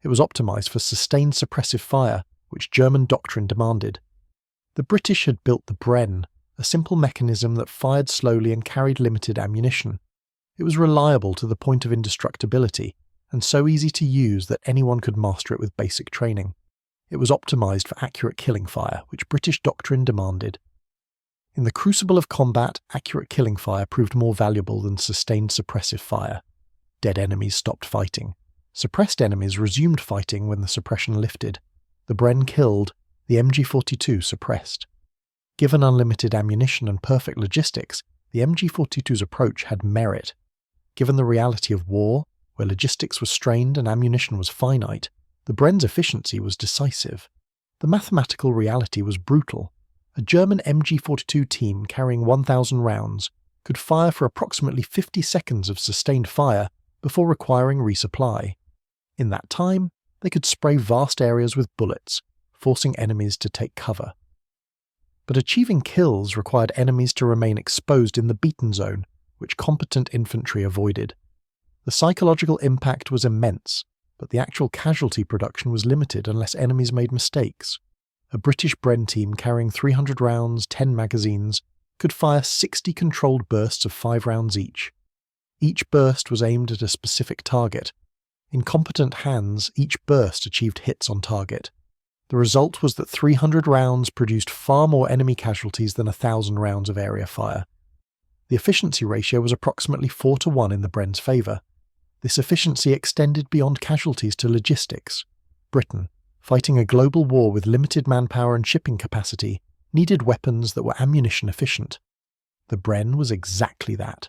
It was optimized for sustained suppressive fire, which German doctrine demanded. The British had built the Bren, a simple mechanism that fired slowly and carried limited ammunition. It was reliable to the point of indestructibility, and so easy to use that anyone could master it with basic training. It was optimized for accurate killing fire, which British doctrine demanded. In the crucible of combat, accurate killing fire proved more valuable than sustained suppressive fire. Dead enemies stopped fighting. Suppressed enemies resumed fighting when the suppression lifted. The Bren killed, the MG-42 suppressed. Given unlimited ammunition and perfect logistics, the MG-42's approach had merit. Given the reality of war, where logistics was strained and ammunition was finite, the Bren's efficiency was decisive. The mathematical reality was brutal. A German MG-42 team carrying 1,000 rounds could fire for approximately 50 seconds of sustained fire before requiring resupply. In that time, they could spray vast areas with bullets, forcing enemies to take cover. But achieving kills required enemies to remain exposed in the beaten zone, which competent infantry avoided. The psychological impact was immense, but the actual casualty production was limited unless enemies made mistakes. A British Bren team carrying 300 rounds, 10 magazines, could fire 60 controlled bursts of 5 rounds each. Each burst was aimed at a specific target. In competent hands, each burst achieved hits on target. The result was that 300 rounds produced far more enemy casualties than 1,000 rounds of area fire. The efficiency ratio was approximately 4-1 in the Bren's favour. This efficiency extended beyond casualties to logistics. Britain, fighting a global war with limited manpower and shipping capacity, needed weapons that were ammunition efficient. The Bren was exactly that.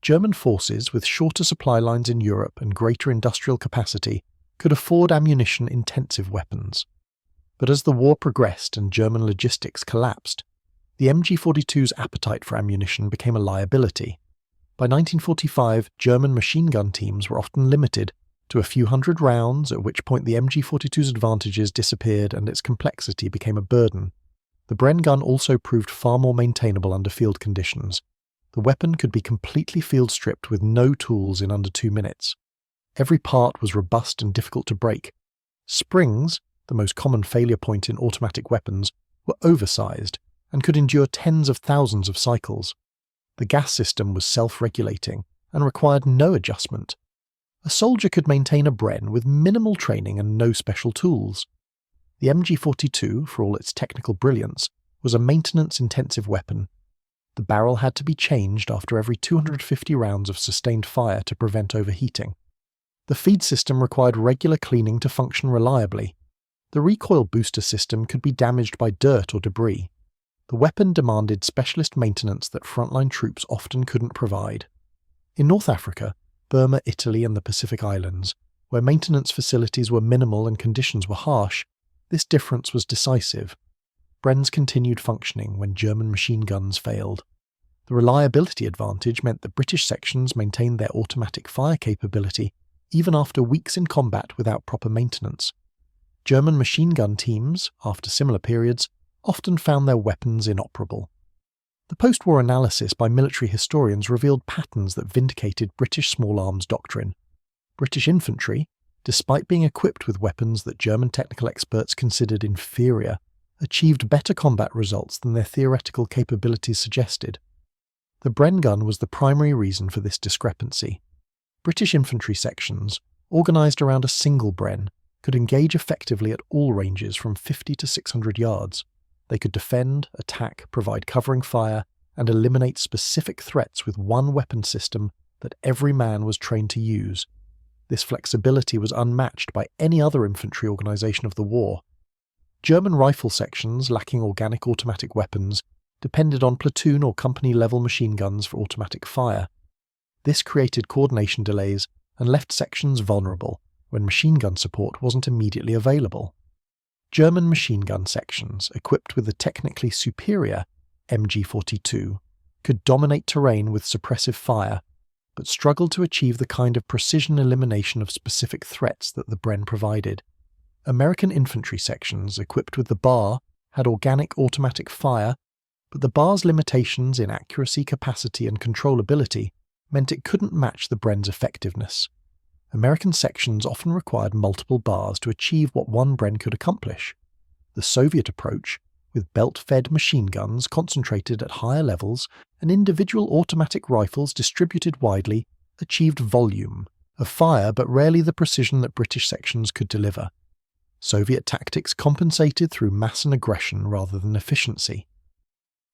German forces, with shorter supply lines in Europe and greater industrial capacity, could afford ammunition-intensive weapons. But as the war progressed and German logistics collapsed, the MG-42's appetite for ammunition became a liability. By 1945, German machine gun teams were often limited to a few hundred rounds, at which point the MG-42's advantages disappeared and its complexity became a burden. The Bren gun also proved far more maintainable under field conditions. The weapon could be completely field-stripped with no tools in under 2 minutes. Every part was robust and difficult to break. Springs, the most common failure point in automatic weapons, were oversized and could endure tens of thousands of cycles. The gas system was self-regulating and required no adjustment. A soldier could maintain a Bren with minimal training and no special tools. The MG-42, for all its technical brilliance, was a maintenance-intensive weapon. The barrel had to be changed after every 250 rounds of sustained fire to prevent overheating. The feed system required regular cleaning to function reliably. The recoil booster system could be damaged by dirt or debris. The weapon demanded specialist maintenance that frontline troops often couldn't provide. In North Africa, Burma, Italy, and the Pacific Islands, where maintenance facilities were minimal and conditions were harsh, this difference was decisive. Brens continued functioning when German machine guns failed. The reliability advantage meant that British sections maintained their automatic fire capability even after weeks in combat without proper maintenance. German machine gun teams, after similar periods, often found their weapons inoperable. The post-war analysis by military historians revealed patterns that vindicated British small arms doctrine. British infantry, despite being equipped with weapons that German technical experts considered inferior, achieved better combat results than their theoretical capabilities suggested. The Bren gun was the primary reason for this discrepancy. British infantry sections, organised around a single Bren, could engage effectively at all ranges from 50 to 600 yards. They could defend, attack, provide covering fire, and eliminate specific threats with one weapon system that every man was trained to use. This flexibility was unmatched by any other infantry organisation of the war. German rifle sections, lacking organic automatic weapons, depended on platoon or company-level machine guns for automatic fire. This created coordination delays and left sections vulnerable when machine gun support wasn't immediately available. German machine gun sections, equipped with the technically superior MG-42, could dominate terrain with suppressive fire, but struggled to achieve the kind of precision elimination of specific threats that the Bren provided. American infantry sections, equipped with the bar, had organic automatic fire, but the bar's limitations in accuracy, capacity, and controllability meant it couldn't match the Bren's effectiveness. American sections often required multiple bars to achieve what one Bren could accomplish. The Soviet approach, with belt-fed machine guns concentrated at higher levels and individual automatic rifles distributed widely, achieved volume of fire but rarely the precision that British sections could deliver. Soviet tactics compensated through mass and aggression rather than efficiency.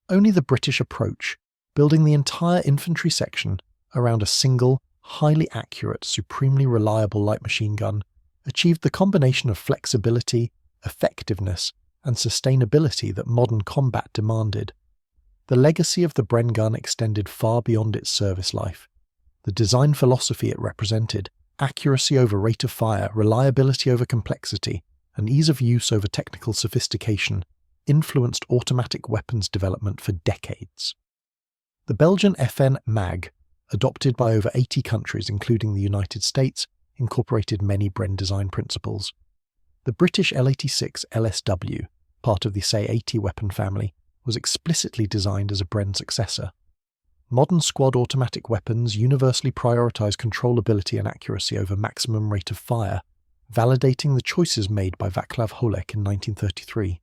Only the British approach, building the entire infantry section around a single, highly accurate, supremely reliable light machine gun, achieved the combination of flexibility, effectiveness, and sustainability that modern combat demanded. The legacy of the Bren gun extended far beyond its service life. The design philosophy it represented, accuracy over rate of fire, reliability over complexity, and ease of use over technical sophistication, influenced automatic weapons development for decades. The Belgian FN MAG, adopted by over 80 countries including the United States, incorporated many Bren design principles. The British L-86 LSW, part of the SA-80 weapon family, was explicitly designed as a Bren successor. Modern squad automatic weapons universally prioritise controllability and accuracy over maximum rate of fire, validating the choices made by Václav Holek in 1933.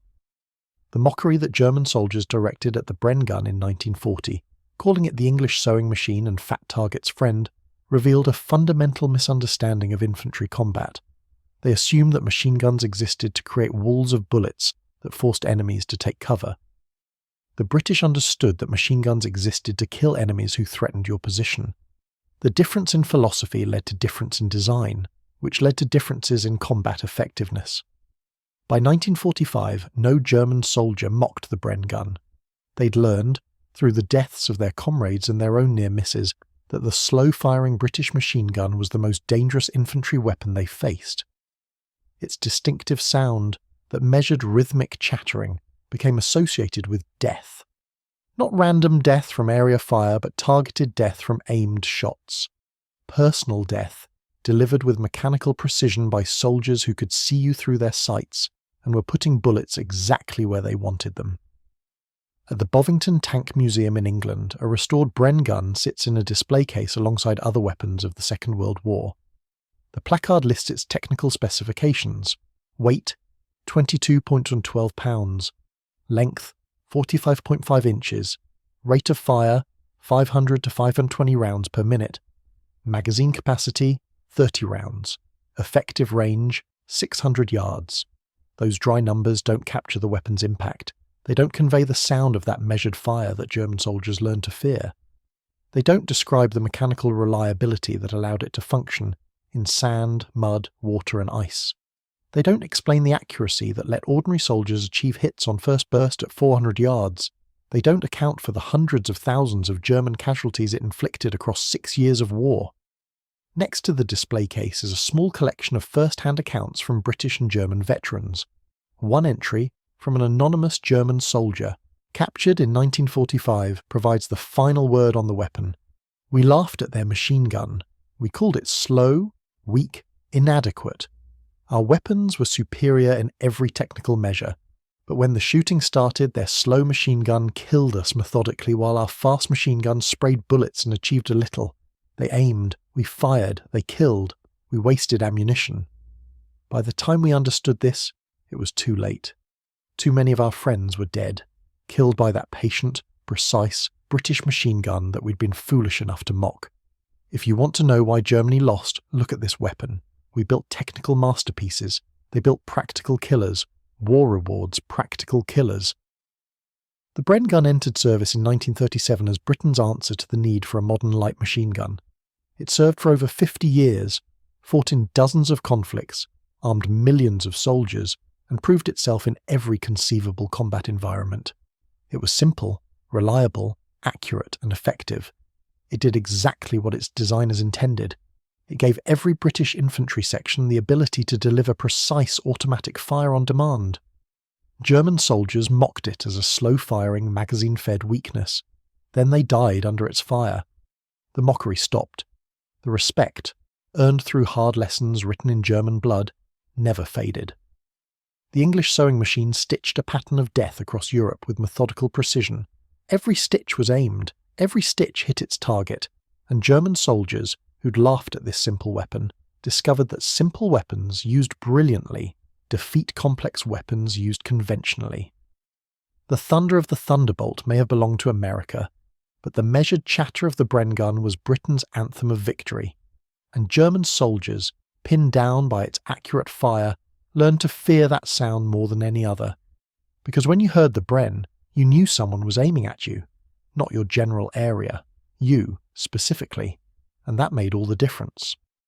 The mockery that German soldiers directed at the Bren gun in 1940, calling it the English sewing machine and fat target's friend, revealed a fundamental misunderstanding of infantry combat. They assumed that machine guns existed to create walls of bullets that forced enemies to take cover. The British understood that machine guns existed to kill enemies who threatened your position. The difference in philosophy led to difference in design, which led to differences in combat effectiveness. By 1945, no German soldier mocked the Bren gun. They'd learned, through the deaths of their comrades and their own near misses, that the slow-firing British machine gun was the most dangerous infantry weapon they faced. Its distinctive sound, that measured rhythmic chattering, became associated with death. Not random death from area fire, but targeted death from aimed shots. Personal death, delivered with mechanical precision by soldiers who could see you through their sights and were putting bullets exactly where they wanted them. At the Bovington Tank Museum in England, a restored Bren gun sits in a display case alongside other weapons of the Second World War. The placard lists its technical specifications: weight, 22.12 pounds, length, 45.5 inches, rate of fire, 500 to 520 rounds per minute, magazine capacity, 30 rounds, effective range, 600 yards. Those dry numbers don't capture the weapon's impact. They don't convey the sound of that measured fire that German soldiers learned to fear. They don't describe the mechanical reliability that allowed it to function in sand, mud, water, and ice. They don't explain the accuracy that let ordinary soldiers achieve hits on first burst at 400 yards. They don't account for the hundreds of thousands of German casualties it inflicted across 6 years of war. Next to the display case is a small collection of first-hand accounts from British and German veterans. One entry, from an anonymous German soldier, captured in 1945, provides the final word on the weapon. "We laughed at their machine gun. We called it slow, weak, inadequate. Our weapons were superior in every technical measure, but when the shooting started, their slow machine gun killed us methodically while our fast machine gun sprayed bullets and achieved a little. They aimed, we fired, they killed, we wasted ammunition. By the time we understood this, it was too late. Too many of our friends were dead, killed by that patient, precise British machine gun that we'd been foolish enough to mock. If you want to know why Germany lost, look at this weapon. We built technical masterpieces. They built practical killers. War rewards, practical killers. The Bren gun entered service in 1937 as Britain's answer to the need for a modern light machine gun. It served for over 50 years, fought in dozens of conflicts, armed millions of soldiers, and proved itself in every conceivable combat environment. It was simple, reliable, accurate, and effective. It did exactly what its designers intended. It gave every British infantry section the ability to deliver precise automatic fire on demand. German soldiers mocked it as a slow-firing, magazine-fed weakness. Then they died under its fire. The mockery stopped. The respect, earned through hard lessons written in German blood, never faded. The English sewing machine stitched a pattern of death across Europe with methodical precision. Every stitch was aimed, every stitch hit its target, and German soldiers, who'd laughed at this simple weapon, discovered that simple weapons used brilliantly defeat complex weapons used conventionally. The thunder of the Thunderbolt may have belonged to America, but the measured chatter of the Bren gun was Britain's anthem of victory, and German soldiers, pinned down by its accurate fire, learned to fear that sound more than any other, because when you heard the Bren, you knew someone was aiming at you, not your general area, you specifically, and that made all the difference.